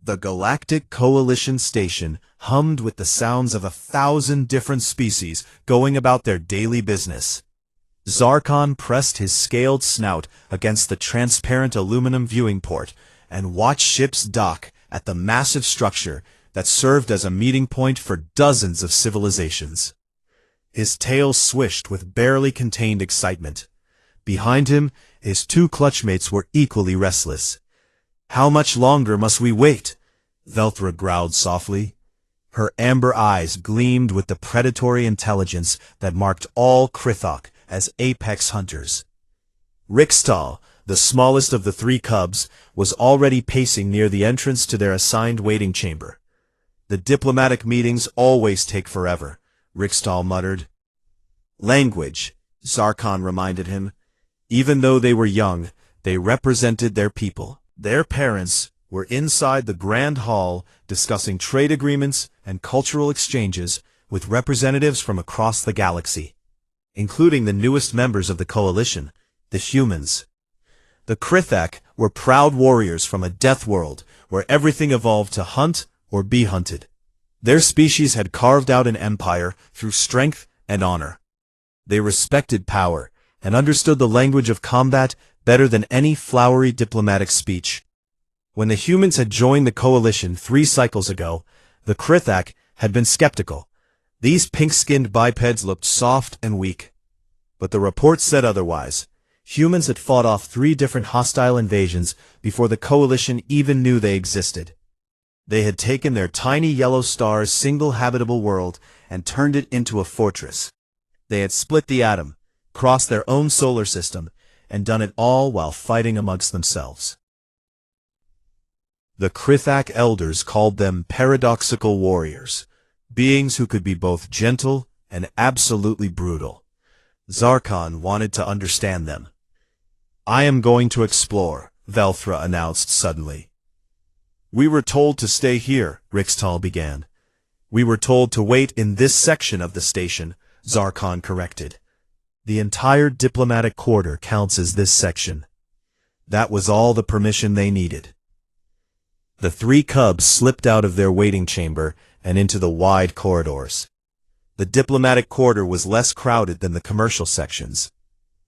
The Galactic Coalition station hummed with the sounds of 1,000 different species going about their daily business. Zarkon pressed his scaled snout against the transparent aluminum viewing port and watched ships dock at the massive structure that served as a meeting point for dozens of civilizations. His tail swished with barely contained excitement. Behind him, his two clutchmates were equally restless. "How much longer must we wait?" Velthra growled softly. Her amber eyes gleamed with the predatory intelligence that marked all Krithok as apex hunters. Rixtal, the smallest of the three cubs, was already pacing near the entrance to their assigned waiting chamber. "The diplomatic meetings always take forever," Rixtal muttered. "Language," Zarkon reminded him. Even though they were young, they represented their people. Their parents were inside the Grand Hall discussing trade agreements and cultural exchanges with representatives from across the galaxy, including the newest members of the Coalition, the humans. The Krithak were proud warriors from a death world where everything evolved to hunt or be hunted. Their species had carved out an empire through strength and honor. They respected power and understood the language of combat better than any flowery diplomatic speech. When the humans had joined the Coalition 3 cycles ago, the Krithak had been skeptical. These pink-skinned bipeds looked soft and weak. But the reports said otherwise. Humans had fought off 3 different hostile invasions before the Coalition even knew they existed. They had taken their tiny yellow star's single habitable world and turned it into a fortress. They had split the atom, crossed their own solar system, and done it all while fighting amongst themselves. The Krithak elders called them paradoxical warriors, beings who could be both gentle and absolutely brutal. Zarkon wanted to understand them. "I am going to explore," Velthra announced suddenly. "We were told to stay here," Rixtal began. "We were told to wait in this section of the station," Zarkon corrected. "The entire diplomatic quarter counts as this section." That was all the permission they needed. The 3 cubs slipped out of their waiting chamber and into the wide corridors. The diplomatic quarter was less crowded than the commercial sections.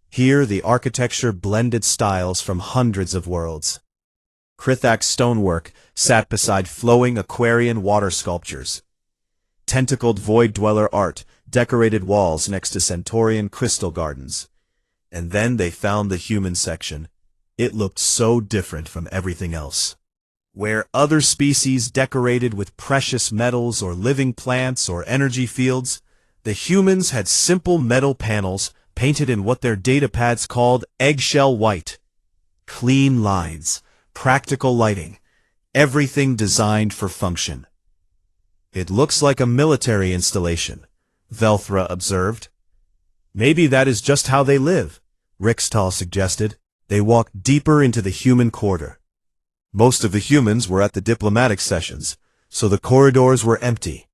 Here the architecture blended styles from hundreds of worlds. Krithak stonework sat beside flowing Aquarian water sculptures. Tentacled Void Dweller art decorated walls next to Centaurian crystal gardens. And then they found the human section. It looked so different from everything else. Where other species decorated with precious metals or living plants or energy fields, the humans had simple metal panels painted in what their datapads called eggshell white. Clean lines, practical lighting, everything designed for function. "It looks like a military installation," Velthra observed. "Maybe that is just how they live," Rixtal suggested. They walked deeper into the human quarter. Most of the humans were at the diplomatic sessions, so the corridors were empty.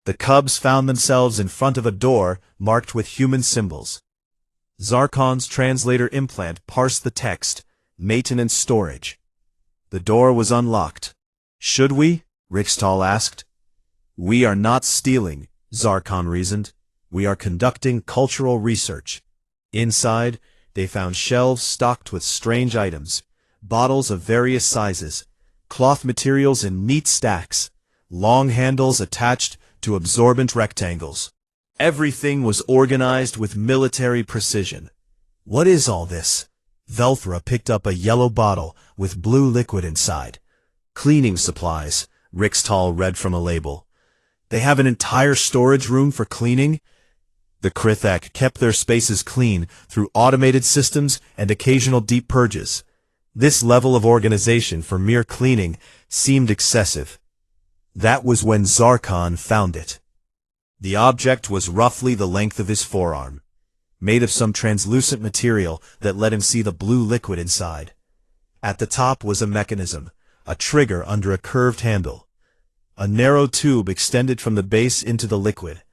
The cubs found themselves in front of a door marked with human symbols. Zarkon's translator implant parsed the text, "Maintenance storage." The door was unlocked. "Should we?" Rixtal asked. "We are not stealing," Zarkon reasoned. "We are conducting cultural research." Inside, they found shelves stocked with strange items. Bottles of various sizes, cloth materials in neat stacks, long handles attached to absorbent rectangles. Everything was organized with military precision. "What is all this?" Velthra picked up a yellow bottle with blue liquid inside. "Cleaning supplies," Rixtal read from a label. "They have an entire storage room for cleaning?" The Krithak kept their spaces clean through automated systems and occasional deep purges. This level of organization for mere cleaning seemed excessive. That was when Zarkon found it. The object was roughly the length of his forearm, made of some translucent material that let him see the blue liquid inside. At the top was a mechanism, a trigger under a curved handle. A narrow tube extended from the base into the liquid.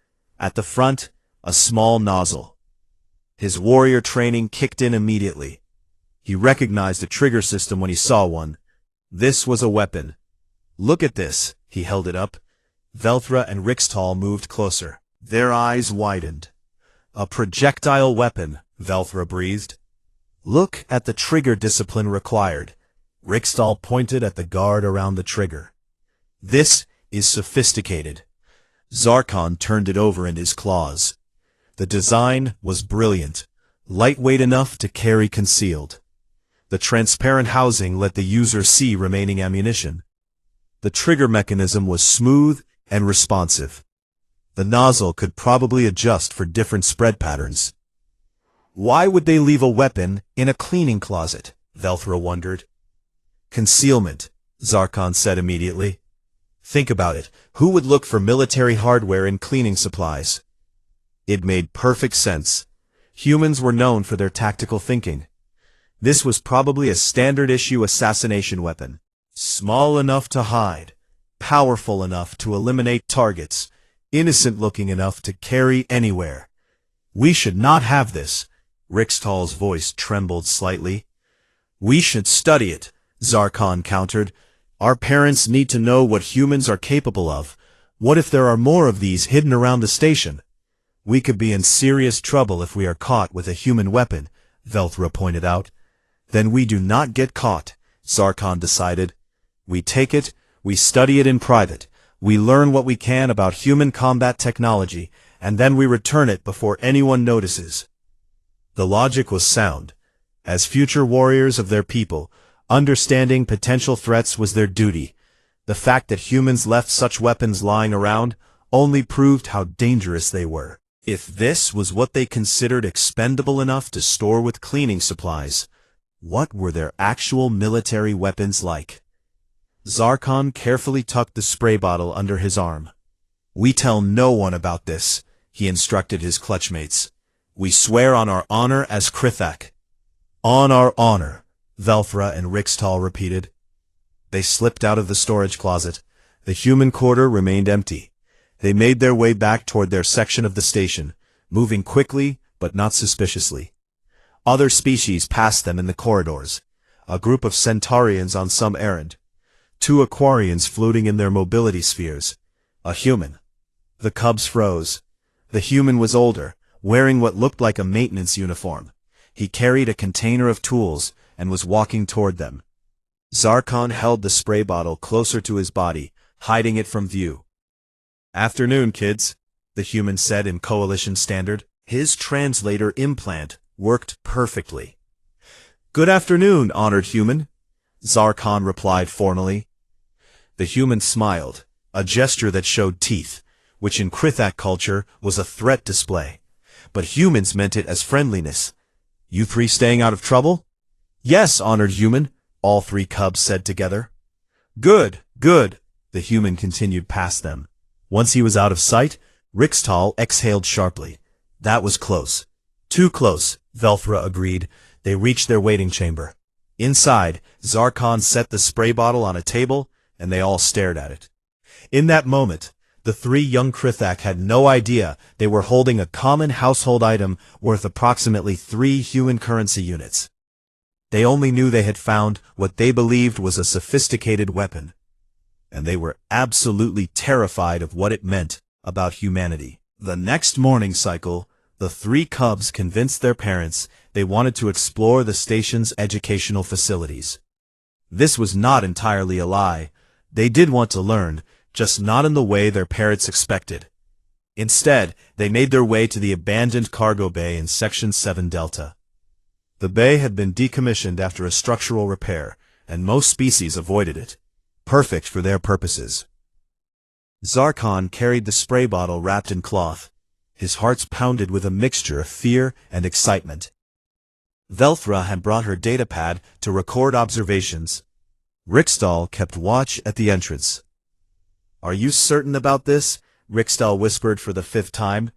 At the front, a small nozzle. His warrior training kicked in immediately. He recognized a trigger system when he saw one. This was a weapon. Look at this, he held it up. Velthra and Rixtal moved closer. Their eyes widened. A projectile weapon, Velthra breathed. Look at the trigger discipline required. Rixtal pointed at the guard around the trigger. This is sophisticated. Zarkon turned it over in his claws. The design was brilliant, lightweight enough to carry concealed. The transparent housing let the user see remaining ammunition. The trigger mechanism was smooth and responsive. The nozzle could probably adjust for different spread patterns. Why would they leave a weapon in a cleaning closet? Velthra wondered. Concealment, Zarkon said immediately. Think about it. Who would look for military hardware in cleaning supplies? It made perfect sense. Humans were known for their tactical thinking. This was probably a standard-issue assassination weapon. Small enough to hide, powerful enough to eliminate targets, innocent-looking enough to carry anywhere. We should not have this. Rixtal's voice trembled slightly. We should study it, Zarkon countered. Our parents need to know what humans are capable of. What if there are more of these hidden around the station? We could be in serious trouble if we are caught with a human weapon, Velthra pointed out. Then we do not get caught, Zarkon decided. We take it, we study it in private, we learn what we can about human combat technology, and then we return it before anyone notices. The logic was sound. As future warriors of their people, understanding potential threats was their duty. The fact that humans left such weapons lying around only proved how dangerous they were. If this was what they considered expendable enough to store with cleaning supplies, what were their actual military weapons like? Zarkon carefully tucked the spray bottle under his arm. We tell no one about this, he instructed his clutchmates. We swear on our honor as Krithak. On our honor, Velthra and Rixtal repeated. They slipped out of the storage closet. The human quarter remained empty. They made their way back toward their section of the station, moving quickly but not suspiciously. Other species passed them in the corridors. A group of Centaurians on some errand. 2 Aquarians floating in their mobility spheres. A human. The cubs froze. The human was older, wearing what looked like a maintenance uniform. He carried a container of tools and was walking toward them. Zarkon held the spray bottle closer to his body, hiding it from view. Afternoon, kids, the human said in Coalition Standard. His translator implant worked perfectly. Good afternoon, honored human, Zarkon replied formally. The human smiled, a gesture that showed teeth, which in Krithak culture was a threat display. But humans meant it as friendliness. You 3 staying out of trouble? Yes, honored human, all 3 cubs said together. Good, good, the human continued past them. Once he was out of sight, Rixtal exhaled sharply. That was close. Too close, Velthra agreed. They reached their waiting chamber. Inside, Zarkon set the spray bottle on a table, and they all stared at it. In that moment, the 3 young Krithak had no idea they were holding a common household item worth approximately 3 human currency units. They only knew they had found what they believed was a sophisticated weapon, and they were absolutely terrified of what it meant about humanity. The next morning cycle, the 3 cubs convinced their parents they wanted to explore the station's educational facilities. This was not entirely a lie. They did want to learn, just not in the way their parents expected. Instead, they made their way to the abandoned cargo bay in Section 7 Delta. The bay had been decommissioned after a structural repair, and most species avoided it. Perfect for their purposes. Zarkon carried the spray bottle wrapped in cloth. His heart pounded with a mixture of fear and excitement. Velthra had brought her datapad to record observations. Rixtal kept watch at the entrance. Are you certain about this? Rixtal whispered for the 5th time.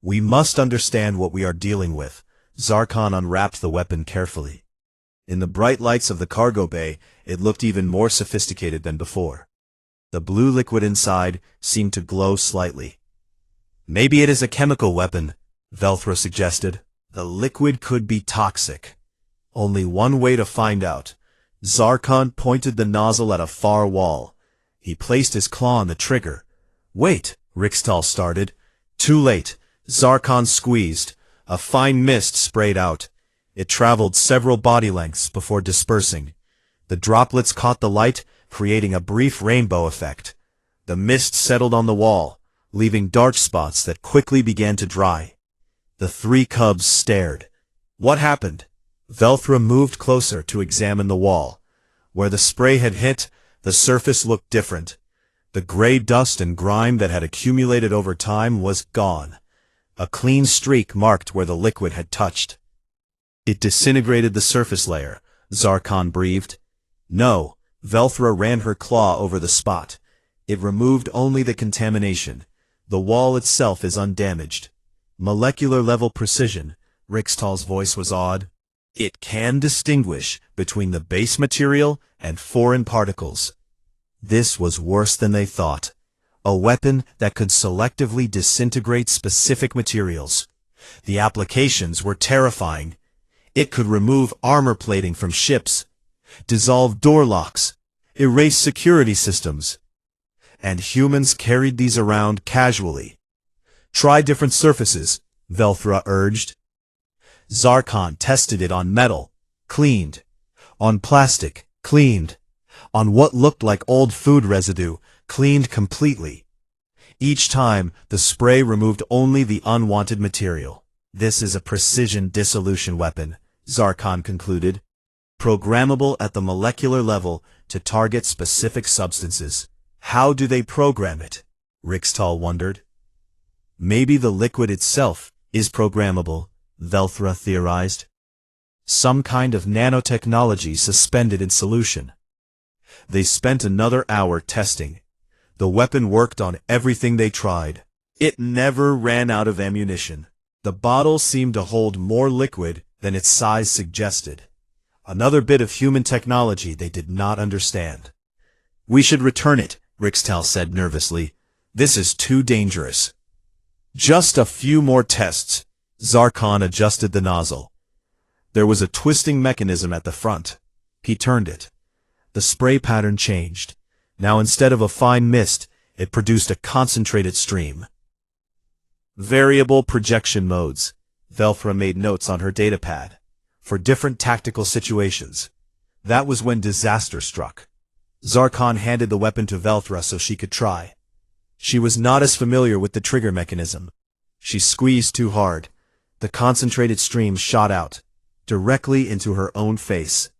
We must understand what we are dealing with. Zarkon unwrapped the weapon carefully. In the bright lights of the cargo bay, it looked even more sophisticated than before. The blue liquid inside seemed to glow slightly. Maybe it is a chemical weapon, Velthra suggested. The liquid could be toxic. Only one way to find out. Zarkon pointed the nozzle at a far wall. He placed his claw on the trigger. "Wait," Rixtal started. Too late. Zarkon squeezed. A fine mist sprayed out. It traveled several body lengths before dispersing. The droplets caught the light, creating a brief rainbow effect. The mist settled on the wall, leaving dark spots that quickly began to dry. The three cubs stared. What happened? Velthra moved closer to examine the wall. Where the spray had hit, the surface looked different. The gray dust and grime that had accumulated over time was gone. A clean streak marked where the liquid had touched. It disintegrated the surface layer, Zarkon breathed. No, Velthra ran her claw over the spot. It removed only the contamination. The wall itself is undamaged. Molecular-level precision, Rixtal's voice was awed. It can distinguish between the base material and foreign particles. This was worse than they thought. A weapon that could selectively disintegrate specific materials. The applications were terrifying. It could remove armor plating from ships, dissolve door locks, erase security systems. And humans carried these around casually. Try different surfaces, Velthra urged. Zarkon tested it on metal, cleaned. On plastic, cleaned. On what looked like old food residue, cleaned completely. Each time, the spray removed only the unwanted material. This is a precision dissolution weapon, Zarkon concluded. Programmable at the molecular level to target specific substances. How do they program it? Rixtal wondered. Maybe the liquid itself is programmable, Velthra theorized. Some kind of nanotechnology suspended in solution. They spent another hour testing. The weapon worked on everything they tried. It never ran out of ammunition. The bottle seemed to hold more liquid than its size suggested. Another bit of human technology they did not understand. We should return it, Rixtal said nervously. This is too dangerous. Just a few more tests. Zarkon adjusted the nozzle. There was a twisting mechanism at the front. He turned it. The spray pattern changed. Now instead of a fine mist, it produced a concentrated stream. Variable projection modes. Velthra made notes on her datapad. For different tactical situations. That was when disaster struck. Zarkon handed the weapon to Velthra so she could try. She was not as familiar with the trigger mechanism. She squeezed too hard. The concentrated stream shot out, directly into her own face.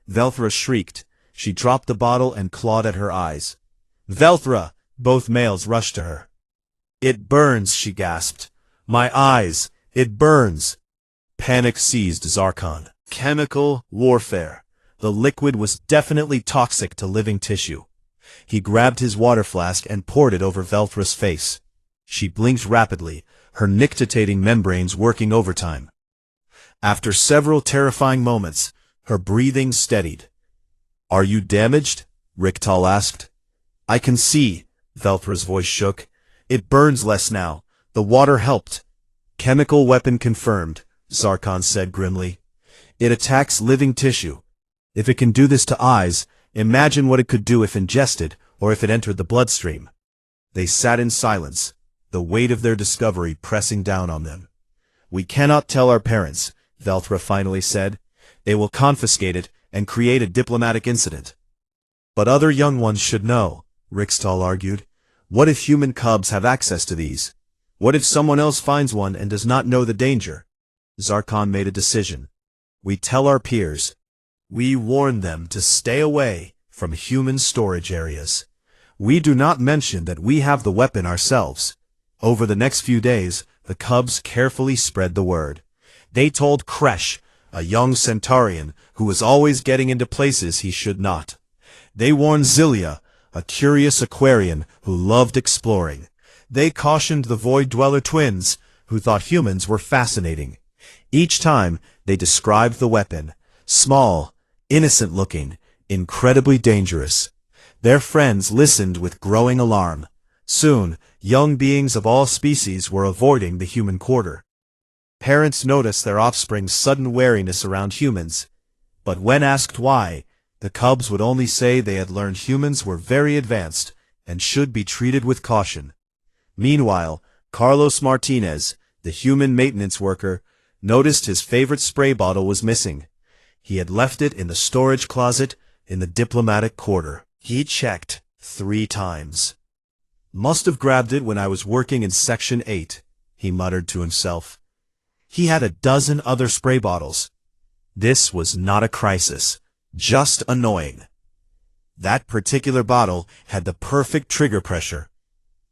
Velthra shrieked. She dropped the bottle and clawed at her eyes. Velthra! Both males rushed to her. It burns, she gasped. My eyes! It burns! Panic seized Zarkon. Chemical warfare. The liquid was definitely toxic to living tissue. He grabbed his water flask and poured it over Velthra's face. She blinked rapidly, her nictitating membranes working overtime. After several terrifying moments, her breathing steadied. Are you damaged? Rixtal asked. I can see. Velthra's voice shook. It burns less now. The water helped. Chemical weapon confirmed, Zarkon said grimly. It attacks living tissue. If it can do this to eyes, imagine what it could do if ingested or if it entered the bloodstream. They sat in silence, the weight of their discovery pressing down on them. We cannot tell our parents, Velthra finally said. They will confiscate it and create a diplomatic incident. But other young ones should know, Rixtal argued. What if human cubs have access to these? What if someone else finds one and does not know the danger? Zarkon made a decision. We tell our peers. We warn them to stay away from human storage areas. We do not mention that we have the weapon ourselves. Over the next few days, the cubs carefully spread the word. They told Kresh, a young Centaurian who was always getting into places he should not. They warned Zilia, a curious Aquarian who loved exploring. They cautioned the Void Dweller twins, who thought humans were fascinating. Each time, they described the weapon. Small, innocent-looking, incredibly dangerous. Their friends listened with growing alarm. Soon, young beings of all species were avoiding the human quarter. Parents noticed their offspring's sudden wariness around humans. But when asked why, the cubs would only say they had learned humans were very advanced and should be treated with caution. Meanwhile, Carlos Martinez, the human maintenance worker, noticed his favorite spray bottle was missing. He had left it in the storage closet in the diplomatic quarter. He checked 3 times. "Must have grabbed it when I was working in Section 8, he muttered to himself. He had a dozen other spray bottles. This was not a crisis, just annoying. That particular bottle had the perfect trigger pressure.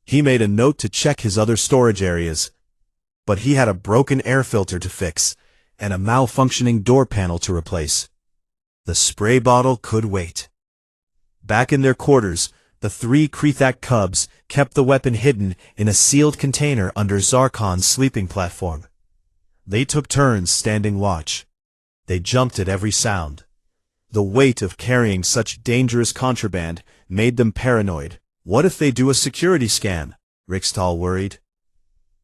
He made a note to check his other storage areas, but he had a broken air filter to fix and a malfunctioning door panel to replace. The spray bottle could wait." Back in their quarters, the 3 Krethak cubs kept the weapon hidden in a sealed container under Zarkon's sleeping platform. They took turns standing watch. They jumped at every sound. The weight of carrying such dangerous contraband made them paranoid. "What if they do a security scan?" Rixtal worried.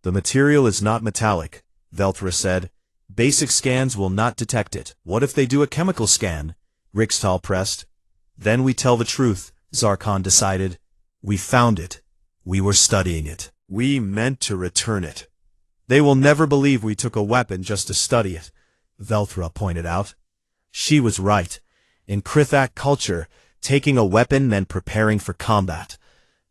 "The material is not metallic," Velthra said. "Basic scans will not detect it." "What if they do a chemical scan?" Rixtal pressed. "Then we tell the truth," Zarkon decided. "We found it. We were studying it. We meant to return it." "They will never believe we took a weapon just to study it," Velthra pointed out. She was right. In Krithak culture, taking a weapon meant preparing for combat.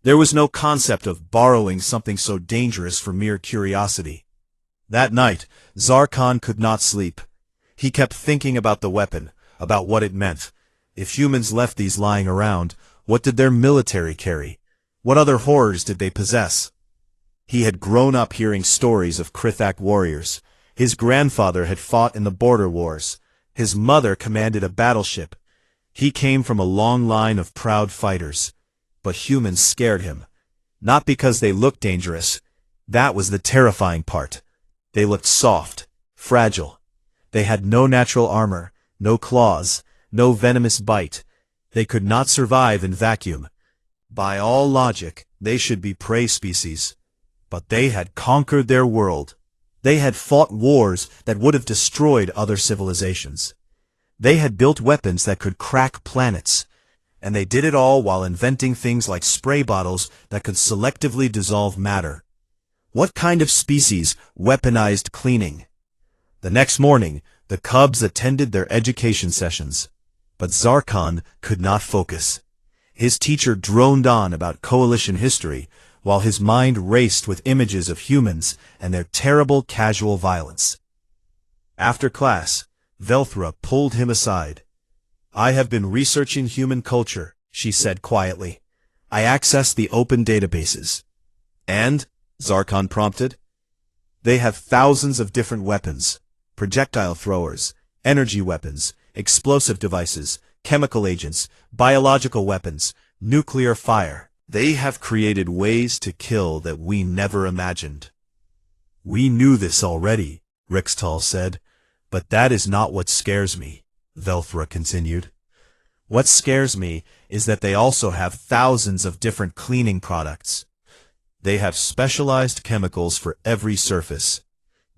There was no concept of borrowing something so dangerous for mere curiosity. That night, Zarkon could not sleep. He kept thinking about the weapon, about what it meant. If humans left these lying around, what did their military carry? What other horrors did they possess? He had grown up hearing stories of Krithak warriors. His grandfather had fought in the border wars. His mother commanded a battleship. He came from a long line of proud fighters. But humans scared him. Not because they looked dangerous. That was the terrifying part. They looked soft, fragile. They had no natural armor, no claws, no venomous bite. They could not survive in vacuum. By all logic, they should be prey species. But they had conquered their world. They had fought wars that would have destroyed other civilizations. They had built weapons that could crack planets. And they did it all while inventing things like spray bottles that could selectively dissolve matter. What kind of species weaponized cleaning? The next morning, the cubs attended their education sessions. But Zarkon could not focus. His teacher droned on about coalition history, while his mind raced with images of humans and their terrible casual violence. After class, Velthra pulled him aside. "I have been researching human culture," she said quietly. "I accessed the open databases." "And?" Zarkon prompted. "They have thousands of different weapons. Projectile throwers, energy weapons, explosive devices, chemical agents, biological weapons, nuclear fire. They have created ways to kill that we never imagined." "We knew this already," Rixtal said. "But that is not what scares me," Velthra continued. "What scares me is that they also have thousands of different cleaning products. They have specialized chemicals for every surface,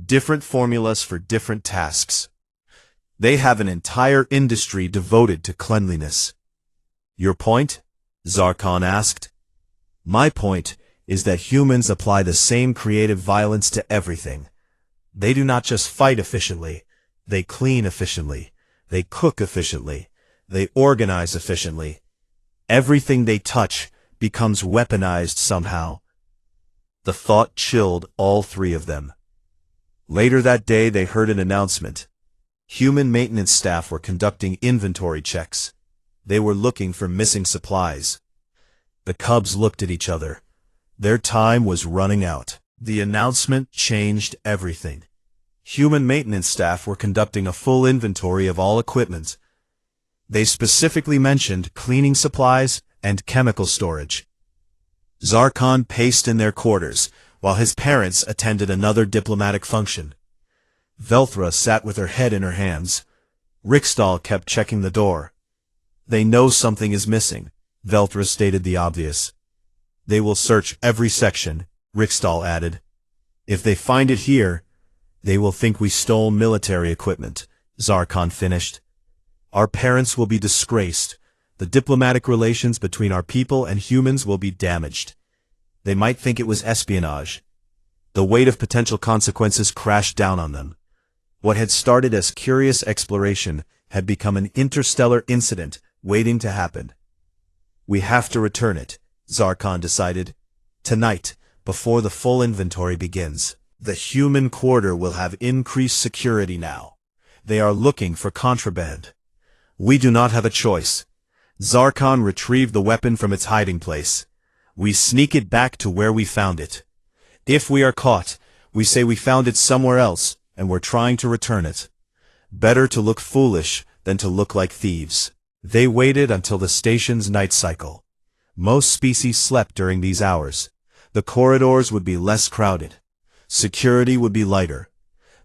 different formulas for different tasks. They have an entire industry devoted to cleanliness." "Your point?" Zarkon asked. "My point is that humans apply the same creative violence to everything. They do not just fight efficiently, they clean efficiently. They cook efficiently. They organize efficiently. Everything they touch becomes weaponized somehow." The thought chilled all 3 of them. Later that day they heard an announcement. Human maintenance staff were conducting inventory checks. They were looking for missing supplies. The cubs looked at each other. Their time was running out. The announcement changed everything. Human maintenance staff were conducting a full inventory of all equipment. They specifically mentioned cleaning supplies and chemical storage. Zarkon paced in their quarters, while his parents attended another diplomatic function. Velthra sat with her head in her hands. Rixtal kept checking the door. "They know something is missing," Velthra stated the obvious. "They will search every section," Rixtal added. "If they find it here, they will think we stole military equipment," Zarkon finished. "Our parents will be disgraced. The diplomatic relations between our people and humans will be damaged. They might think it was espionage. The weight of potential consequences crashed down on them. What had started as curious exploration had become an interstellar incident waiting to happen. We have to return it, Zarkon decided. Tonight, before the full inventory begins. The human quarter will have increased security now. They are looking for contraband. We do not have a choice. Zarkon retrieved the weapon from its hiding place. We sneak it back to where we found it. If we are caught, we say we found it somewhere else, and we're trying to return it. Better to look foolish than to look like thieves. They waited until the station's night cycle. Most species slept during these hours. The corridors would be less crowded. Security would be lighter.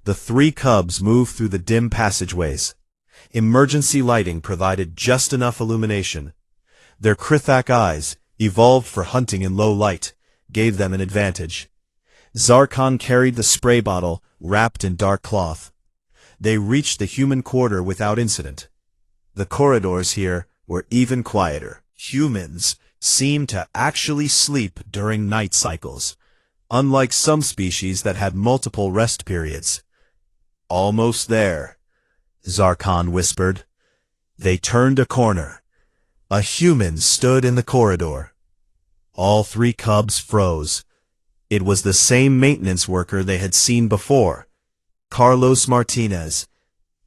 The three cubs moved through the dim passageways. Emergency lighting provided just enough illumination. Their Krithak eyes, evolved for hunting in low light, gave them an advantage. Zarkon carried the spray bottle, wrapped in dark cloth. They reached the human quarter without incident. The corridors here were even quieter. Humans seemed to actually sleep during night cycles, unlike some species that had multiple rest periods. Almost there, Zarkon whispered. They turned a corner. A human stood in the corridor. All three cubs froze. It was the same maintenance worker they had seen before, Carlos Martinez.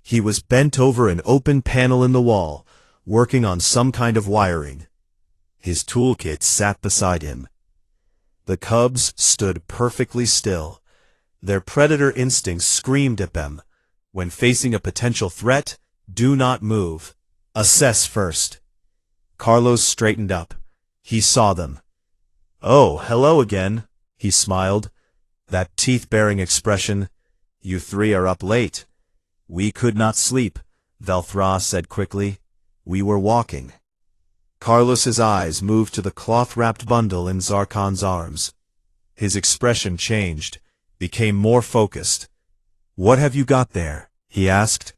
He was bent over an open panel in the wall, working on some kind of wiring. His toolkit sat beside him. The cubs stood perfectly still. Their predator instincts screamed at them. When facing a potential threat, do not move. Assess first. Carlos straightened up. He saw them. Oh, hello again, he smiled. That teeth-baring expression. You three are up late. We could not sleep, Velthra said quickly. We were walking. Carlos's eyes moved to the cloth-wrapped bundle in Zarkon's arms. His expression changed, became more focused. What have you got there? He asked.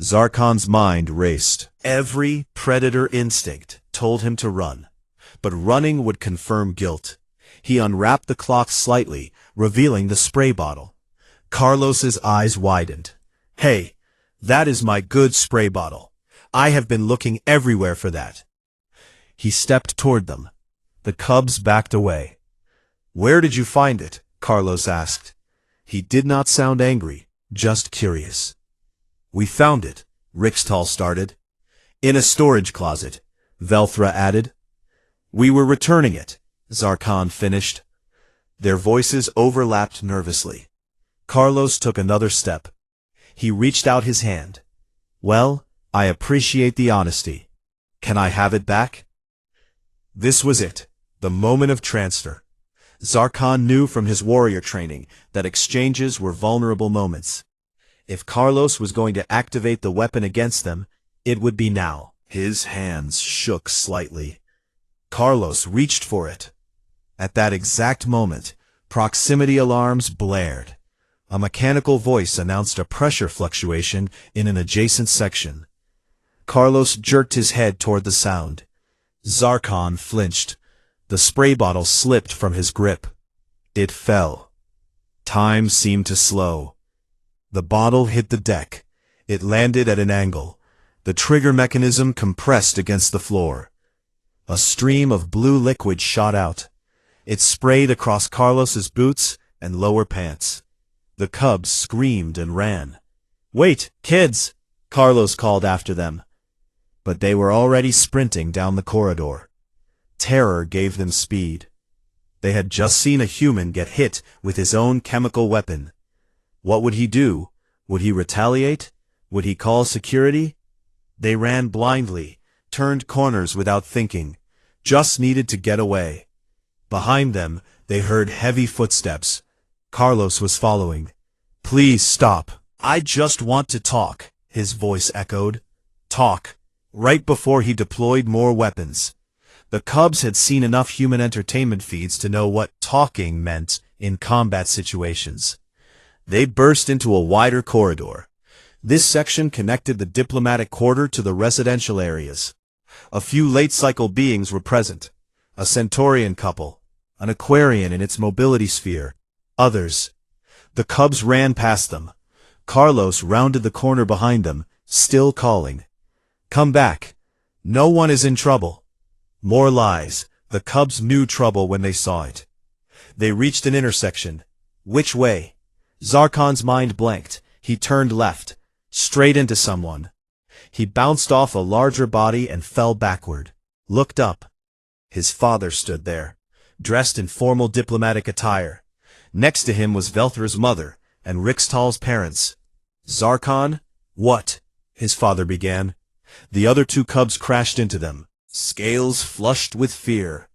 Zarkon's mind raced. Every predator instinct told him to run, but running would confirm guilt. He unwrapped the cloth slightly, revealing the spray bottle. Carlos's eyes widened. Hey, that is my good spray bottle. I have been looking everywhere for that. He stepped toward them. The cubs backed away. Where did you find it? Carlos asked. He did not sound angry, just curious. We found it, Rixtal started. In a storage closet, Velthra added. We were returning it, Zarkon finished. Their voices overlapped nervously. Carlos took another step. He reached out his hand. Well, I appreciate the honesty. Can I have it back? This was it, the moment of transfer. Zarkon knew from his warrior training that exchanges were vulnerable moments. If Carlos was going to activate the weapon against them, it would be now. His hands shook slightly. Carlos reached for it. At that exact moment, proximity alarms blared. A mechanical voice announced a pressure fluctuation in an adjacent section. Carlos jerked his head toward the sound. Zarkon flinched. The spray bottle slipped from his grip. It fell. Time seemed to slow. The bottle hit the deck. It landed at an angle. The trigger mechanism compressed against the floor. A stream of blue liquid shot out. It sprayed across Carlos's boots and lower pants. The cubs screamed and ran. Wait, kids! Carlos called after them. But they were already sprinting down the corridor. Terror gave them speed. They had just seen a human get hit with his own chemical weapon. What would he do? Would he retaliate? Would he call security? They ran blindly, turned corners without thinking, just needed to get away. Behind them, they heard heavy footsteps. Carlos was following. Please stop. I just want to talk, his voice echoed. Talk. Right before he deployed more weapons. The cubs had seen enough human entertainment feeds to know what talking meant in combat situations. They burst into a wider corridor. This section connected the diplomatic quarter to the residential areas. A few late-cycle beings were present. A Centaurian couple, an Aquarian in its mobility sphere, others. The cubs ran past them. Carlos rounded the corner behind them, still calling. "Come back. No one is in trouble." More lies. The cubs knew trouble when they saw it. They reached an intersection. Which way? Zarkon's mind blanked. He turned left, straight into someone. He bounced off a larger body and fell backward. Looked up. His father stood there, dressed in formal diplomatic attire. Next to him was Velthra's mother and Rixtal's parents. "Zarkon? What?" his father began. The other two cubs crashed into them, scales flushed with fear.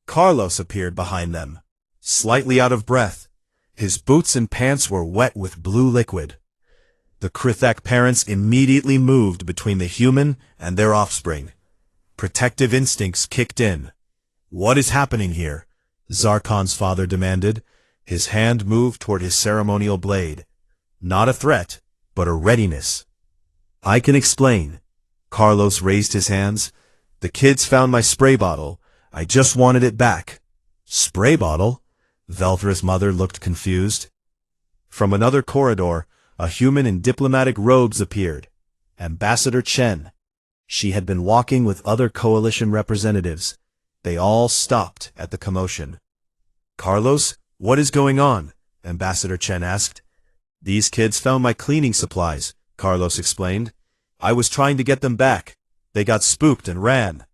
Carlos appeared behind them, slightly out of breath. His boots and pants were wet with blue liquid. The Krithak parents immediately moved between the human and their offspring. Protective instincts kicked in. "What is happening here?" Zarkon's father demanded. His hand moved toward his ceremonial blade. Not a threat, but a readiness. "I can explain." Carlos raised his hands. "The kids found my spray bottle. I just wanted it back." "Spray bottle?" Velthra's mother looked confused. From another corridor, a human in diplomatic robes appeared. Ambassador Chen. She had been walking with other coalition representatives. They all stopped at the commotion. "Carlos, what is going on?" Ambassador Chen asked. "These kids found my cleaning supplies," Carlos explained. "I was trying to get them back. They got spooked and ran."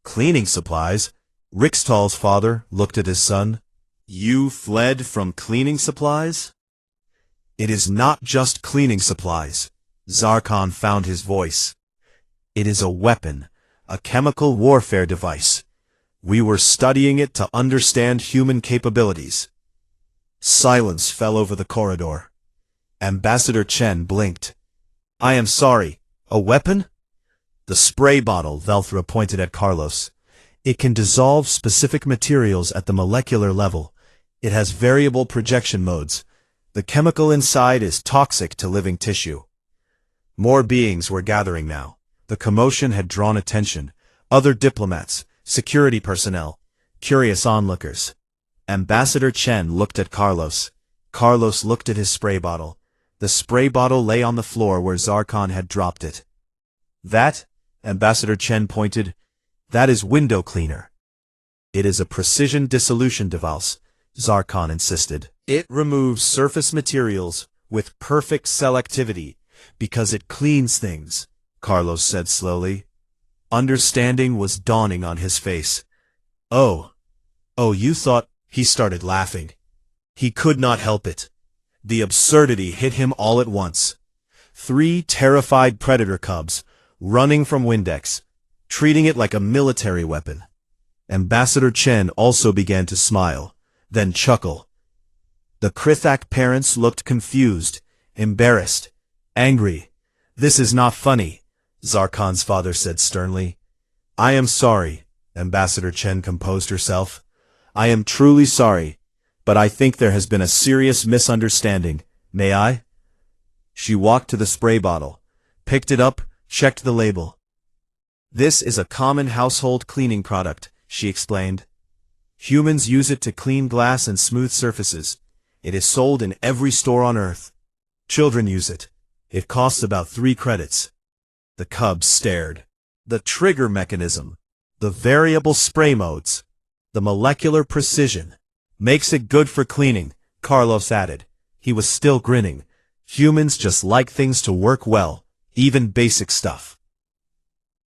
"Cleaning supplies?" Rixtal's father looked at his son. "You fled from cleaning supplies?" "It is not just cleaning supplies." Zarkon found his voice. "It is a weapon, a chemical warfare device. We were studying it to understand human capabilities." Silence fell over the corridor. Ambassador Chen blinked. "I am sorry. A weapon?" "The spray bottle," Velthra pointed at Carlos. "It can dissolve specific materials at the molecular level. It has variable projection modes. The chemical inside is toxic to living tissue." More beings were gathering now. The commotion had drawn attention. Other diplomats, security personnel, curious onlookers. Ambassador Chen looked at Carlos. Carlos looked at his spray bottle. The spray bottle lay on the floor where Zarkon had dropped it. "That," Ambassador Chen pointed, "that is window cleaner." "It is a precision dissolution device," Zarkon insisted. "It removes surface materials with perfect selectivity because it cleans things," Carlos said slowly. Understanding was dawning on his face. Oh, you thought—" He started laughing. He could not help it. The absurdity hit him all at once. 3 terrified predator cubs, running from Windex, treating it like a military weapon. Ambassador Chen also began to smile, then chuckle. The Krithak parents looked confused, embarrassed, angry. "This is not funny," Zarkon's father said sternly. "I am sorry," Ambassador Chen composed herself. "I am truly sorry, but I think there has been a serious misunderstanding. May I?" She walked to the spray bottle, picked it up, checked the label. "This is a common household cleaning product," she explained. "Humans use it to clean glass and smooth surfaces. It is sold in every store on Earth. Children use it. It costs about 3 credits. The cubs stared. The trigger mechanism, the variable spray modes, the molecular precision. "Makes it good for cleaning," Carlos added. He was still grinning. "Humans just like things to work well, even basic stuff."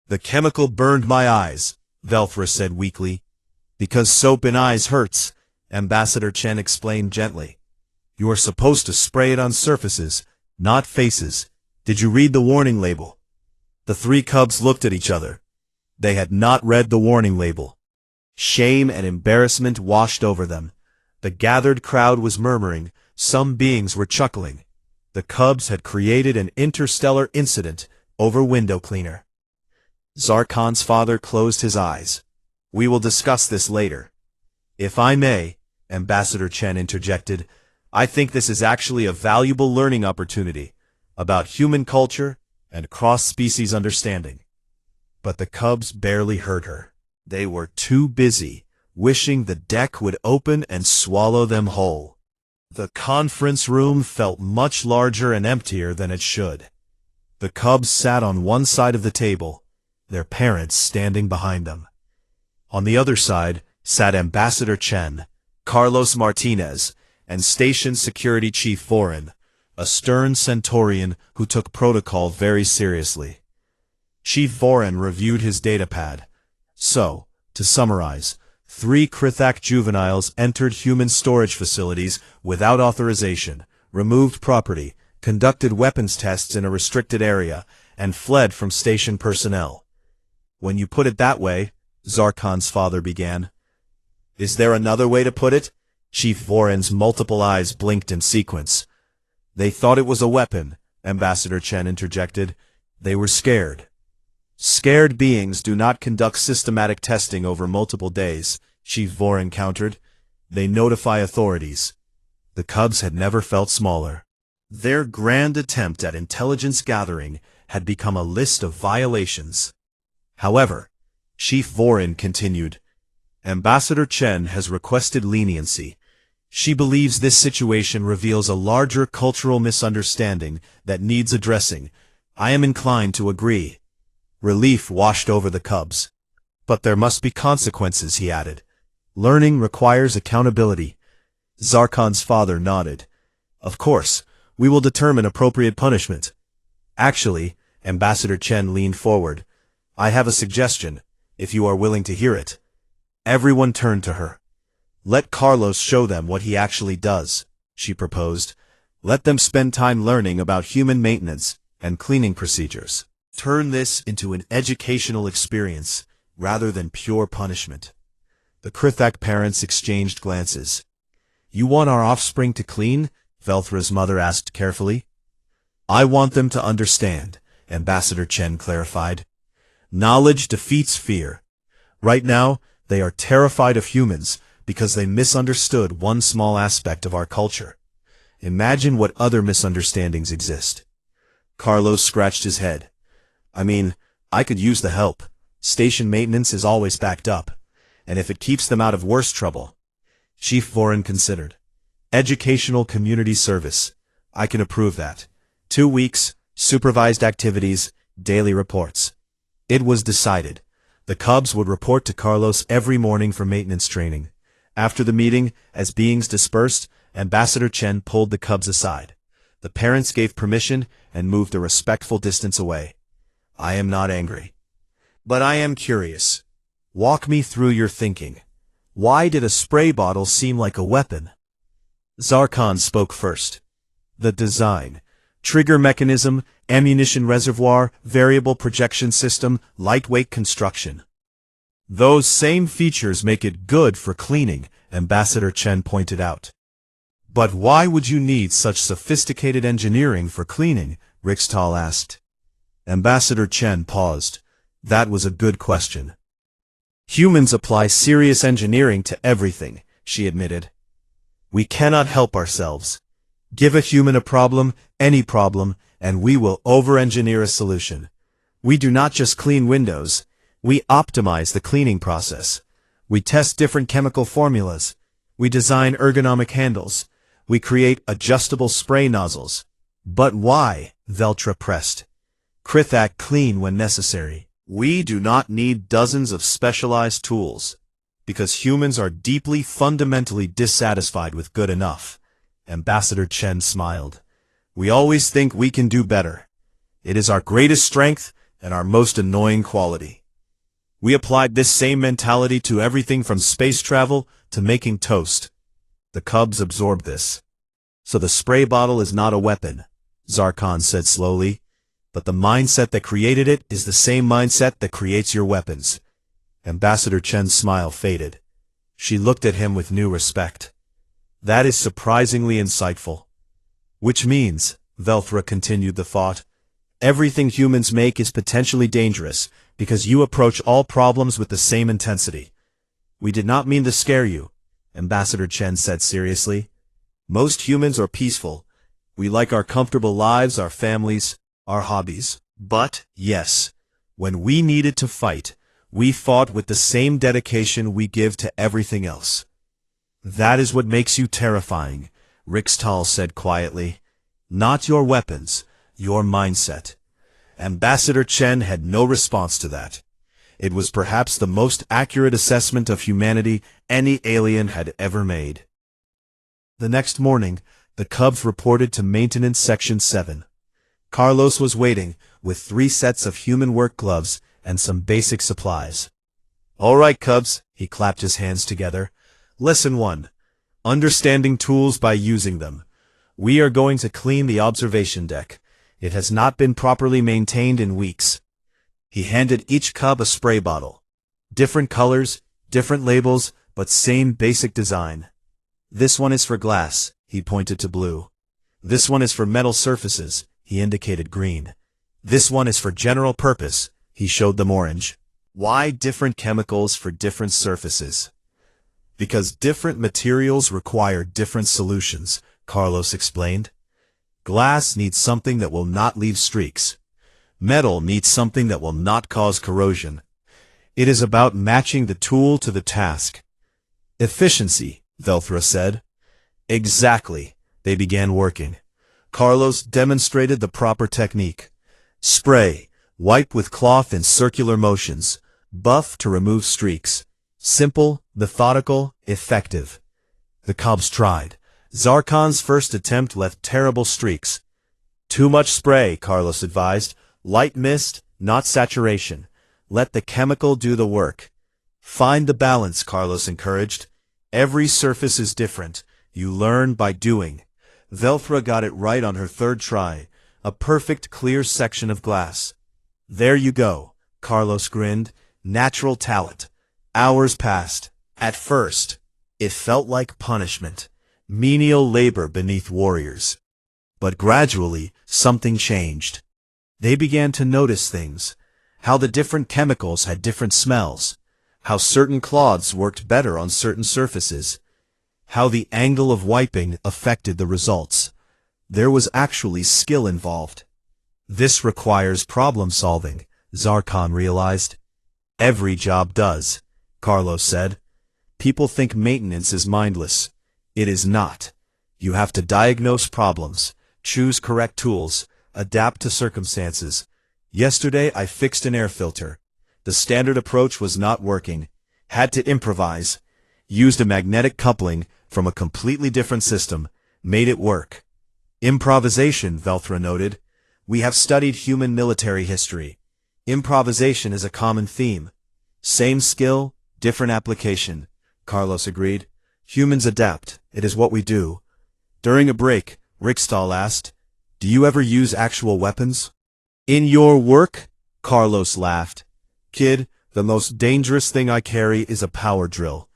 "The chemical burned my eyes," Velthra said weakly. "Because soap in eyes hurts," Ambassador Chen explained gently. "You are supposed to spray it on surfaces, not faces. Did you read the warning label?" The 3 cubs looked at each other. They had not read the warning label. Shame and embarrassment washed over them. The gathered crowd was murmuring. Some beings were chuckling. The cubs had created an interstellar incident over window cleaner. Zarkon's father closed his eyes. "We will discuss this later." "If I may," Ambassador Chen interjected, "I think this is actually a valuable learning opportunity about human culture and cross-species understanding." But the cubs barely heard her. They were too busy, wishing the deck would open and swallow them whole. The conference room felt much larger and emptier than it should. The cubs sat on one side of the table, their parents standing behind them. On the other side sat Ambassador Chen, Carlos Martinez, and Station Security Chief Vorin, a stern Centaurian who took protocol very seriously. Chief Vorin reviewed his datapad. So, to summarize, 3 Krithak juveniles entered human storage facilities without authorization, removed property, conducted weapons tests in a restricted area, and fled from station personnel. When you put it that way, Zarkon's father began. Is there another way to put it? Chief Vorin's multiple eyes blinked in sequence. They thought it was a weapon, Ambassador Chen interjected. They were scared. Scared beings do not conduct systematic testing over multiple days, Chief Vorin countered. They notify authorities. The cubs had never felt smaller. Their grand attempt at intelligence gathering had become a list of violations. However, Chief Vorin continued, Ambassador Chen has requested leniency. She believes this situation reveals a larger cultural misunderstanding that needs addressing. I am inclined to agree. Relief washed over the cubs. But there must be consequences, he added. Learning requires accountability. Zarkon's father nodded. Of course, we will determine appropriate punishment. Actually, Ambassador Chen leaned forward. I have a suggestion, if you are willing to hear it. Everyone turned to her. Let Carlos show them what he actually does, she proposed. Let them spend time learning about human maintenance and cleaning procedures. Turn this into an educational experience rather than pure punishment. The Krithak parents exchanged glances. You want our offspring to clean? Velthra's mother asked carefully. I want them to understand, Ambassador Chen clarified. Knowledge defeats fear. Right now, they are terrified of humans because they misunderstood one small aspect of our culture. Imagine what other misunderstandings exist. Carlos scratched his head. I mean, I could use the help. Station maintenance is always backed up, and if it keeps them out of worse trouble. Chief Vorin considered. Educational community service. I can approve that. 2 weeks, supervised activities, daily reports. It was decided. The cubs would report to Carlos every morning for maintenance training. After the meeting, as beings dispersed, Ambassador Chen pulled the cubs aside. The parents gave permission and moved a respectful distance away. I am not angry. But I am curious. Walk me through your thinking. Why did a spray bottle seem like a weapon? Zarkon spoke first. The design. Trigger mechanism, ammunition reservoir, variable projection system, lightweight construction. Those same features make it good for cleaning, Ambassador Chen pointed out. But why would you need such sophisticated engineering for cleaning? Rixtal asked. Ambassador Chen paused. That was a good question. Humans apply serious engineering to everything, she admitted. We cannot help ourselves. Give a human a problem, any problem, and we will over-engineer a solution. We do not just clean windows. We optimize the cleaning process. We test different chemical formulas. We design ergonomic handles. We create adjustable spray nozzles. But why? Veltra pressed. Krithak clean when necessary. We do not need dozens of specialized tools, because humans are deeply fundamentally dissatisfied with good enough. Ambassador Chen smiled. We always think we can do better. It is our greatest strength and our most annoying quality. We applied this same mentality to everything from space travel to making toast. The cubs absorbed this. So the spray bottle is not a weapon, Zarkon said slowly. But the mindset that created it is the same mindset that creates your weapons. Ambassador Chen's smile faded. She looked at him with new respect. That is surprisingly insightful. Which means, Velthra continued the thought, everything humans make is potentially dangerous because you approach all problems with the same intensity. We did not mean to scare you, Ambassador Chen said seriously. Most humans are peaceful. We like our comfortable lives, our families, our hobbies. But, yes, When we needed to fight, we fought with the same dedication we give to everything else. That is what makes you terrifying, Rixtal said quietly. Not your weapons, your mindset. Ambassador Chen had no response to that. It was perhaps the most accurate assessment of humanity any alien had ever made. The next morning, the Cubs reported to Maintenance Section 7. Carlos was waiting, with 3 sets of human work gloves and some basic supplies. All right, Cubs, he clapped his hands together. Lesson 1. Understanding tools by using them. We are going to clean the observation deck. It has not been properly maintained in weeks. He handed each cub a spray bottle. Different colors, different labels, but same basic design. This one is for glass, he pointed to blue. This one is for metal surfaces, he indicated green. This one is for general purpose, he showed them orange. Why different chemicals for different surfaces? Because different materials require different solutions, Carlos explained. Glass needs something that will not leave streaks. Metal needs something that will not cause corrosion. It is about matching the tool to the task. Efficiency, Velthra said. Exactly. They began working. Carlos demonstrated the proper technique. Spray, wipe with cloth in circular motions, buff to remove streaks. Simple, methodical, effective. The Cubs tried. Zarkon's first attempt left terrible streaks. Too much spray, Carlos advised. Light mist, not saturation. Let the chemical do the work. Find the balance, Carlos encouraged. Every surface is different. You learn by doing. Velthra got it right on her 3rd try. A perfect clear section of glass. There you go, Carlos grinned. Natural talent. Hours passed. At first, it felt like punishment. Menial labor beneath warriors. But gradually, something changed. They began to notice things. How the different chemicals had different smells. How certain cloths worked better on certain surfaces. How the angle of wiping affected the results. There was actually skill involved. This requires problem solving, Zarkon realized. Every job does, Carlos said. People think maintenance is mindless. It is not. You have to diagnose problems, choose correct tools, adapt to circumstances. Yesterday I fixed an air filter. The standard approach was not working. Had to improvise. Used a magnetic coupling from a completely different system. Made it work. Improvisation, Velthra noted. We have studied human military history. Improvisation is a common theme. Same skill, different application, Carlos agreed. Humans adapt. It is what we do. During a break, Rixtal asked, Do you ever use actual weapons? In your work? Carlos laughed. Kid, the most dangerous thing I carry is a power drill.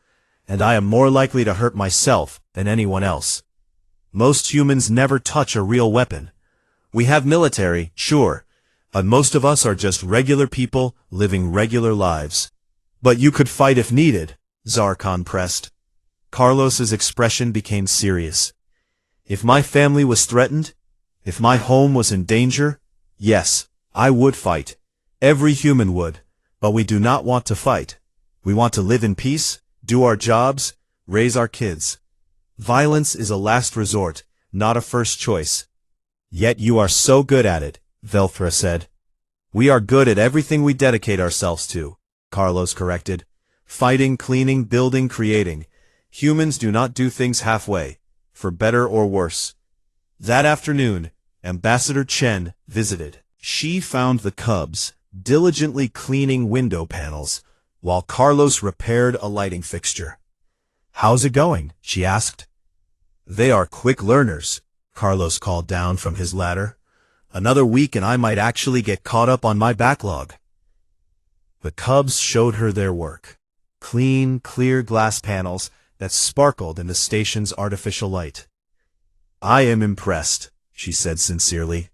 And I am more likely to hurt myself than anyone else. Most humans never touch a real weapon. We have military, sure, but most of us are just regular people living regular lives. But you could fight if needed, Zarkon pressed. Carlos's expression became serious. If my family was threatened, if my home was in danger, yes, I would fight. Every human would, but we do not want to fight. We want to live in peace, do our jobs, raise our kids. Violence is a last resort, not a first choice. Yet you are so good at it, Velthra said. We are good at everything we dedicate ourselves to, Carlos corrected. Fighting, cleaning, building, creating. Humans do not do things halfway, for better or worse. That afternoon, Ambassador Chen visited. She found the Cubs diligently cleaning window panels, while Carlos repaired a lighting fixture. How's it going? She asked. They are quick learners, Carlos called down from his ladder. Another week and I might actually get caught up on my backlog. The Cubs showed her their work. Clean, clear glass panels that sparkled in the station's artificial light. I am impressed, she said sincerely.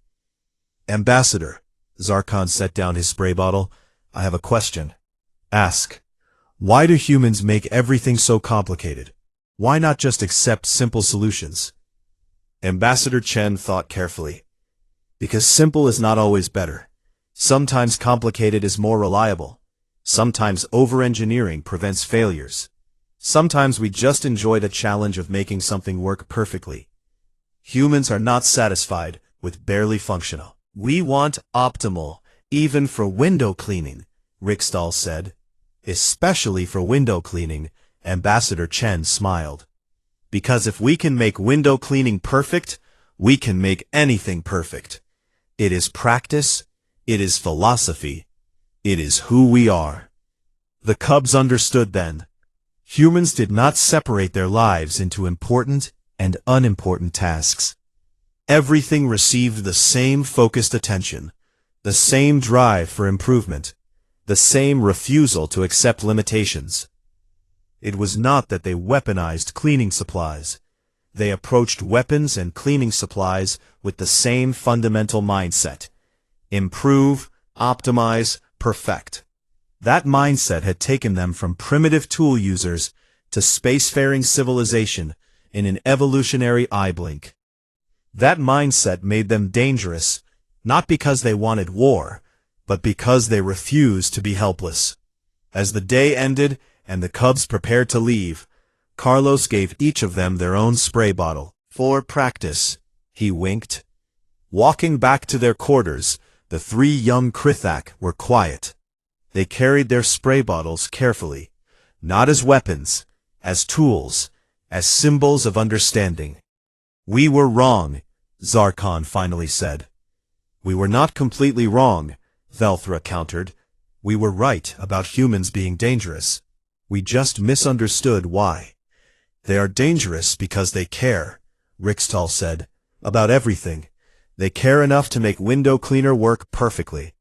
Ambassador, Zarkon set down his spray bottle. I have a question. Ask. Why do humans make everything so complicated? Why not just accept simple solutions? Ambassador Chen thought carefully. Because simple is not always better. Sometimes complicated is more reliable. Sometimes over-engineering prevents failures. Sometimes we just enjoy the challenge of making something work perfectly. Humans are not satisfied with barely functional. We want optimal, even for window cleaning, Rickstall said. Especially for window cleaning, Ambassador Chen smiled. Because if we can make window cleaning perfect, we can make anything perfect. It is practice, it is philosophy, it is who we are. The cubs understood then. Humans did not separate their lives into important and unimportant tasks. Everything received the same focused attention, the same drive for improvement, the same refusal to accept limitations. It was not that they weaponized cleaning supplies. They approached weapons and cleaning supplies with the same fundamental mindset. Improve, optimize, perfect. That mindset had taken them from primitive tool users to spacefaring civilization in an evolutionary eye blink. That mindset made them dangerous, not because they wanted war, but because they refused to be helpless. As the day ended and the cubs prepared to leave, Carlos gave each of them their own spray bottle. For practice, he winked. Walking back to their quarters, the three young Krithak were quiet. They carried their spray bottles carefully, not as weapons, as tools, as symbols of understanding. We were wrong, Zarkon finally said. We were not completely wrong, Velthra countered. We were right about humans being dangerous. We just misunderstood why. They are dangerous because they care, Rickstall said, about everything. They care enough to make window cleaner work perfectly.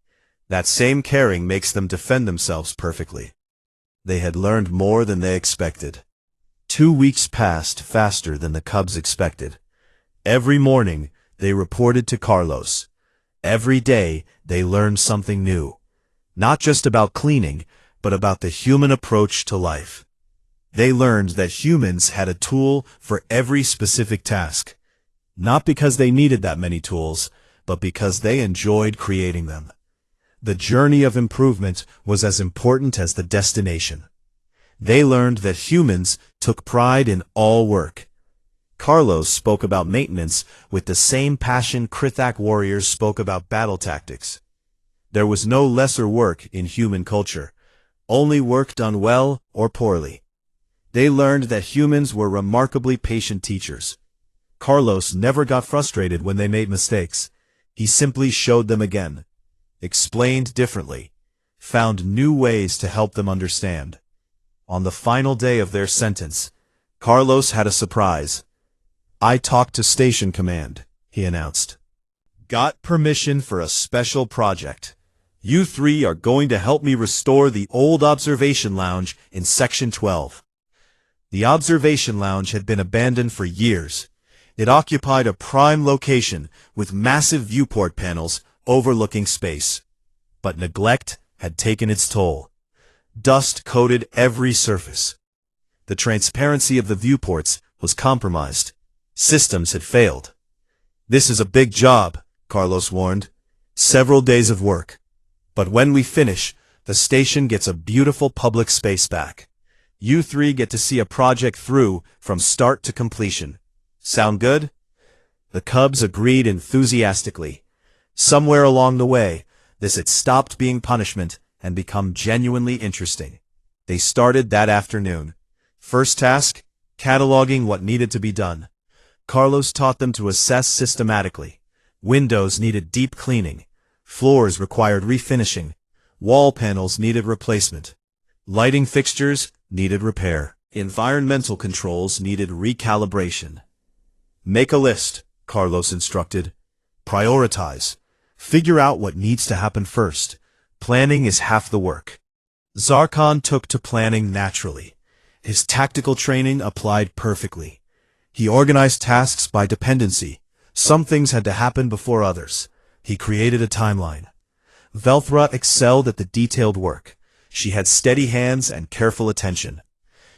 That same caring makes them defend themselves perfectly. They had learned more than they expected. 2 weeks passed faster than the cubs expected. Every morning, they reported to Carlos. Every day, they learned something new. Not just about cleaning, but about the human approach to life. They learned that humans had a tool for every specific task. Not because they needed that many tools, but because they enjoyed creating them. The journey of improvement was as important as the destination. They learned that humans took pride in all work. Carlos spoke about maintenance with the same passion Krithak warriors spoke about battle tactics. There was no lesser work in human culture, only work done well or poorly. They learned that humans were remarkably patient teachers. Carlos never got frustrated when they made mistakes. He simply showed them again, explained differently, found new ways to help them understand. On the final day of their sentence, Carlos had a surprise. I talked to Station Command, he announced. Got permission for a special project. You three are going to help me restore the old observation lounge in Section 12. The observation lounge had been abandoned for years. It occupied a prime location with massive viewport panels overlooking space. But neglect had taken its toll. Dust coated every surface. The transparency of the viewports was compromised. Systems had failed. This is a big job, Carlos warned. Several days of work. But when we finish, the station gets a beautiful public space back. You three get to see a project through from start to completion. Sound good? The cubs agreed enthusiastically. Somewhere along the way, this had stopped being punishment and become genuinely interesting. They started that afternoon. First task, cataloging what needed to be done. Carlos taught them to assess systematically. Windows needed deep cleaning. Floors required refinishing. Wall panels needed replacement. Lighting fixtures needed repair. Environmental controls needed recalibration. Make a list, Carlos instructed. Prioritize. Figure out what needs to happen first. Planning is half the work. Zarkon took to planning naturally. His tactical training applied perfectly. He organized tasks by dependency. Some things had to happen before others. He created a timeline. Velthra excelled at the detailed work. She had steady hands and careful attention.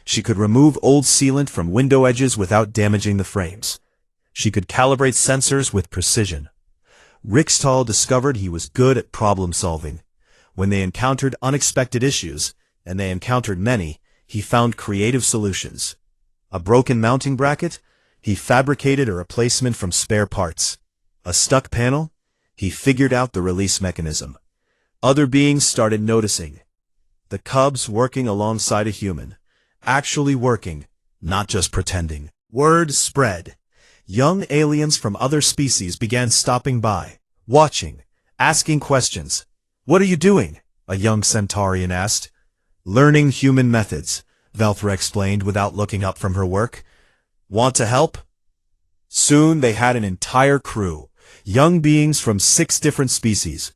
She could remove old sealant from window edges without damaging the frames. She could calibrate sensors with precision. Rixtal discovered he was good at problem solving. When they encountered unexpected issues, and they encountered many, he found creative solutions. A broken mounting bracket? He fabricated a replacement from spare parts. A stuck panel? He figured out the release mechanism. Other beings started noticing. The cubs working alongside a human. Actually working, not just pretending. Word spread. Young aliens from other species began stopping by, watching, asking questions. "What are you doing?" a young Centaurian asked. "Learning human methods," Velthra explained without looking up from her work. "Want to help?" Soon they had an entire crew, young beings from 6 different species,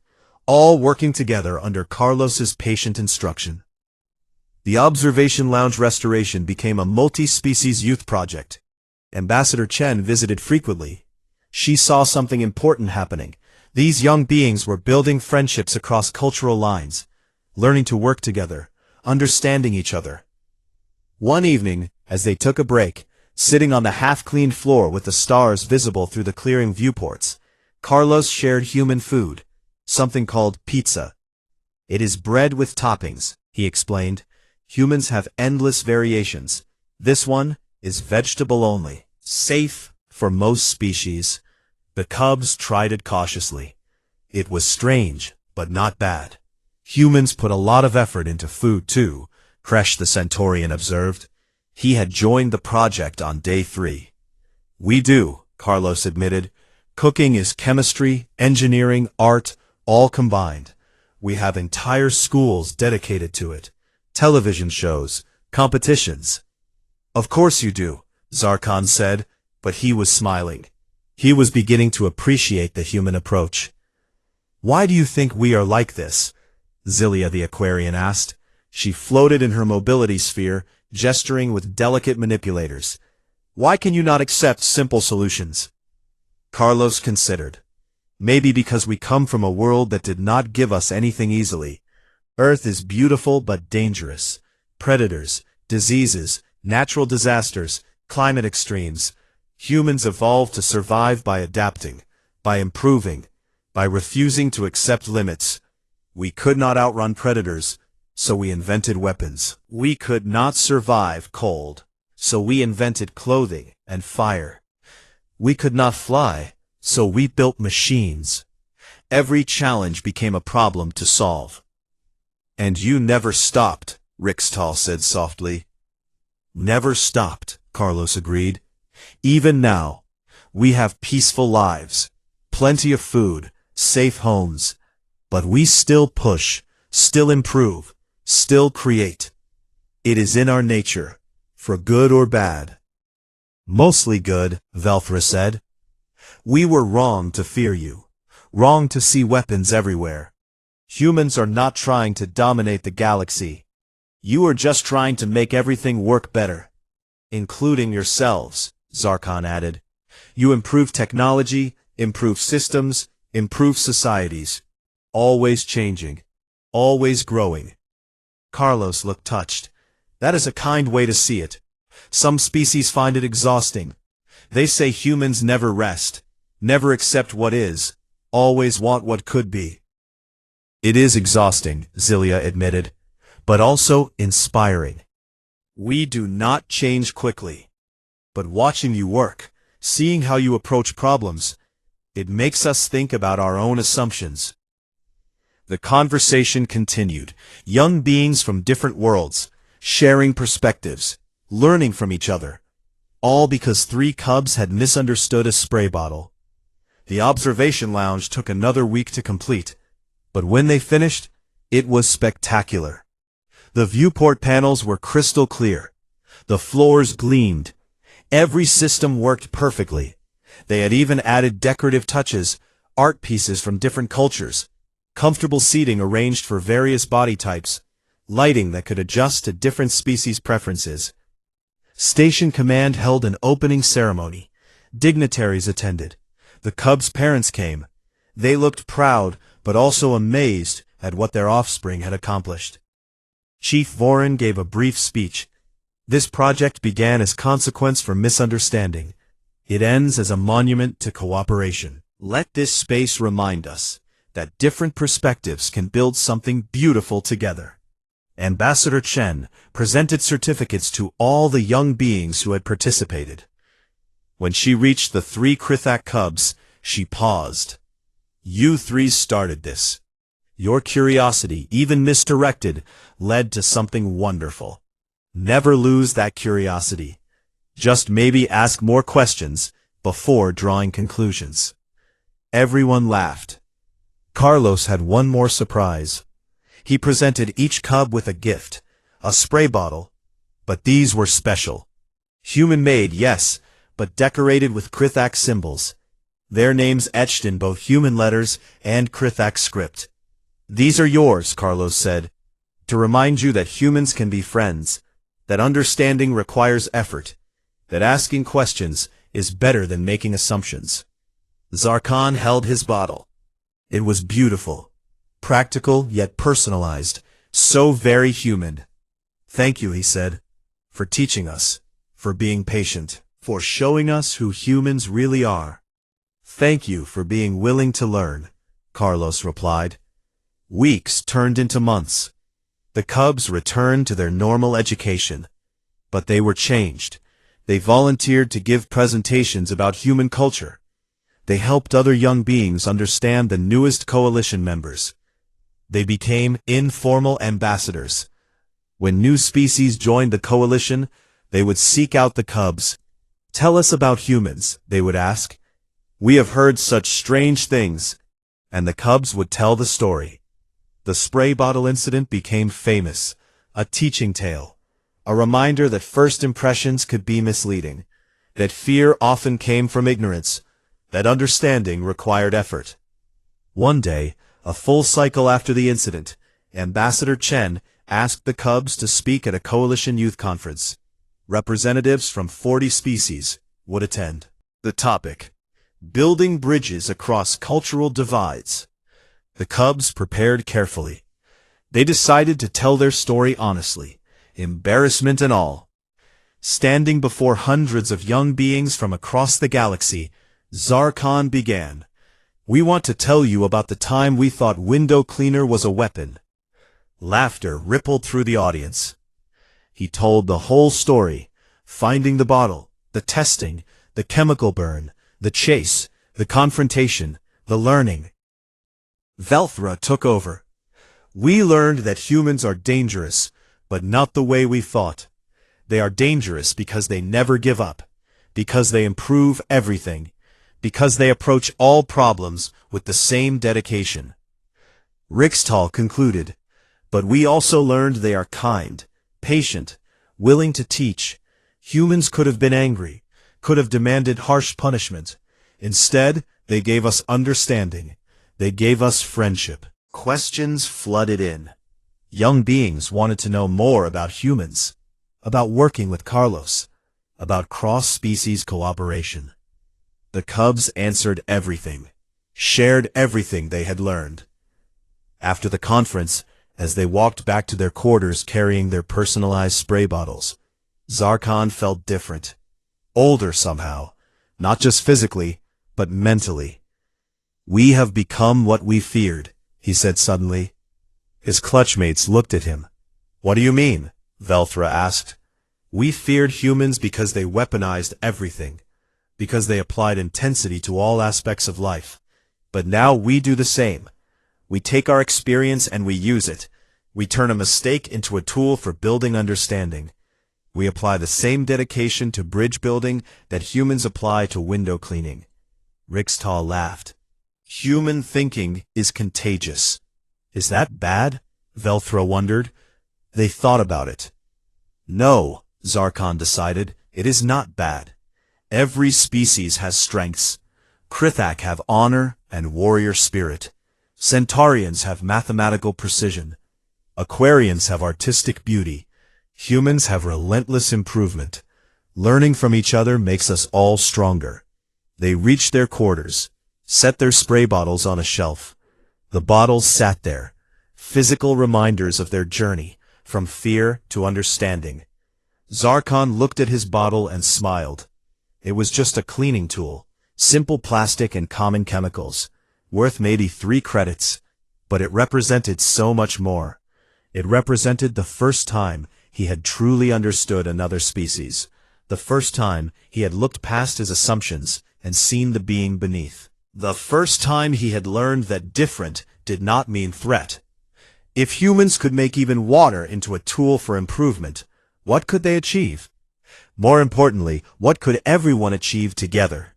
all working together under Carlos's patient instruction. The Observation Lounge restoration became a multi-species youth project. Ambassador Chen visited frequently. She saw something important happening. These young beings were building friendships across cultural lines, learning to work together, understanding each other. One evening, as they took a break, sitting on the half-cleaned floor with the stars visible through the clearing viewports, Carlos shared human food, something called pizza. "It is bread with toppings," he explained. "Humans have endless variations. This one is vegetable only, safe for most species." The cubs tried it cautiously. It was strange, but not bad. "Humans put a lot of effort into food too," Kresh the Centaurian observed. He had joined the project on day 3. "We do," Carlos admitted. "Cooking is chemistry, engineering, art, all combined. We have entire schools dedicated to it. Television shows, competitions." "Of course you do," Zarkon said, but he was smiling. He was beginning to appreciate the human approach. "Why do you think we are like this?" Zilia the Aquarian asked. She floated in her mobility sphere, gesturing with delicate manipulators. "Why can you not accept simple solutions?" Carlos considered. "Maybe because we come from a world that did not give us anything easily. Earth is beautiful but dangerous. Predators, diseases, natural disasters, climate extremes. Humans evolved to survive by adapting, by improving, by refusing to accept limits. We could not outrun predators, so we invented weapons. We could not survive cold, so we invented clothing and fire. We could not fly, so we built machines. Every challenge became a problem to solve." "And you never stopped," Rixtal said softly. "Never stopped," Carlos agreed. "Even now, we have peaceful lives, plenty of food, safe homes, but we still push, still improve, still create. It is in our nature, for good or bad." "Mostly good," Velthra said. "We were wrong to fear you, wrong to see weapons everywhere. Humans are not trying to dominate the galaxy. You are just trying to make everything work better. Including yourselves," Zarkon added. "You improve technology, improve systems, improve societies. Always changing, always growing." Carlos looked touched. "That is a kind way to see it. Some species find it exhausting. They say humans never rest, never accept what is, always want what could be." "It is exhausting," Zilia admitted, "but also inspiring. We do not change quickly. But watching you work, seeing how you approach problems, it makes us think about our own assumptions." The conversation continued, young beings from different worlds, sharing perspectives, learning from each other, all because 3 cubs had misunderstood a spray bottle. The observation lounge took another week to complete, but when they finished, it was spectacular. The viewport panels were crystal clear. The floors gleamed. Every system worked perfectly. They had even added decorative touches, art pieces from different cultures, comfortable seating arranged for various body types, lighting that could adjust to different species' preferences. Station Command held an opening ceremony. Dignitaries attended. The cubs' parents came. They looked proud, but also amazed at what their offspring had accomplished. Chief Vorin gave a brief speech. "This project began as consequence for misunderstanding. It ends as a monument to cooperation. Let this space remind us that different perspectives can build something beautiful together. Ambassador Chen presented certificates to all the young beings who had participated. When she reached the 3 Krithak cubs, she paused. You 3 started this. Your curiosity, even misdirected, led to something wonderful. Never lose that curiosity. Just maybe ask more questions before drawing conclusions. Everyone laughed. Carlos had one more surprise. He presented each cub with a gift, a spray bottle, but these were special. Human-made, yes, but decorated with Krithak symbols, their names etched in both human letters and Krithak script. These are yours, Carlos said, to remind you that humans can be friends, that understanding requires effort, that asking questions is better than making assumptions. Zarkon held his bottle. It was beautiful, practical yet personalized, so very human. Thank you, he said, for teaching us, for being patient, for showing us who humans really are. Thank you for being willing to learn, Carlos replied. Weeks turned into months. The cubs returned to their normal education. But they were changed. They volunteered to give presentations about human culture. They helped other young beings understand the newest coalition members. They became informal ambassadors. When new species joined the coalition, they would seek out the cubs. Tell us about humans, they would ask. We have heard such strange things. And the cubs would tell the story. The spray bottle incident became famous, a teaching tale, a reminder that first impressions could be misleading, that fear often came from ignorance, that understanding required effort. One day, a full cycle after the incident, Ambassador Chen asked the cubs to speak at a coalition youth conference. Representatives from 40 species would attend. The topic: Building Bridges Across Cultural Divides. The cubs prepared carefully. They decided to tell their story honestly, embarrassment and all. Standing before hundreds of young beings from across the galaxy, Zarkon began. We want to tell you about the time we thought window cleaner was a weapon. Laughter rippled through the audience. He told the whole story, finding the bottle, the testing, the chemical burn, the chase, the confrontation, the learning. Velthra took over. We learned that humans are dangerous, but not the way we thought. They are dangerous because they never give up, because they improve everything, because they approach all problems with the same dedication. Rixtal concluded, but we also learned they are kind, patient, willing to teach. Humans could have been angry, could have demanded harsh punishment. Instead, they gave us understanding. They gave us friendship. Questions flooded in. Young beings wanted to know more about humans, about working with Carlos, about cross-species cooperation. The cubs answered everything, shared everything they had learned. After the conference, as they walked back to their quarters carrying their personalized spray bottles, Zarkon felt different, older somehow, not just physically, but mentally. We have become what we feared, he said suddenly. His clutchmates looked at him. What do you mean? Velthra asked. We feared humans because they weaponized everything, because they applied intensity to all aspects of life. But now we do the same. We take our experience and we use it. We turn a mistake into a tool for building understanding. We apply the same dedication to bridge building that humans apply to window cleaning. Rixtal laughed. Human thinking is contagious. Is that bad? Velthra wondered. They thought about it. No, Zarkon decided, it is not bad. Every species has strengths. Krithak have honor and warrior spirit. Centaurians have mathematical precision. Aquarians have artistic beauty. Humans have relentless improvement. Learning from each other makes us all stronger. They reached their quarters, set their spray bottles on a shelf. The bottles sat there, physical reminders of their journey, from fear to understanding. Zarkon looked at his bottle and smiled. It was just a cleaning tool, Simple plastic and common chemicals, worth maybe 3 credits, but it represented so much more. It represented the first time he had truly understood another species, the first time he had looked past his assumptions and seen the being beneath, the first time he had learned that different did not mean threat. If humans could make even water into a tool for improvement, what could they achieve? More importantly, what could everyone achieve together?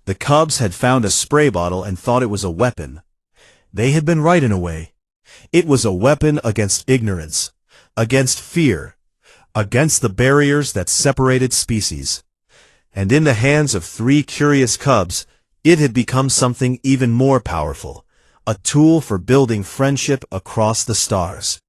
The cubs had found a spray bottle and thought it was a weapon. They had been right in a way. It was a weapon against ignorance, against fear, against the barriers that separated species. And in the hands of 3 curious cubs, it had become something even more powerful, a tool for building friendship across the stars.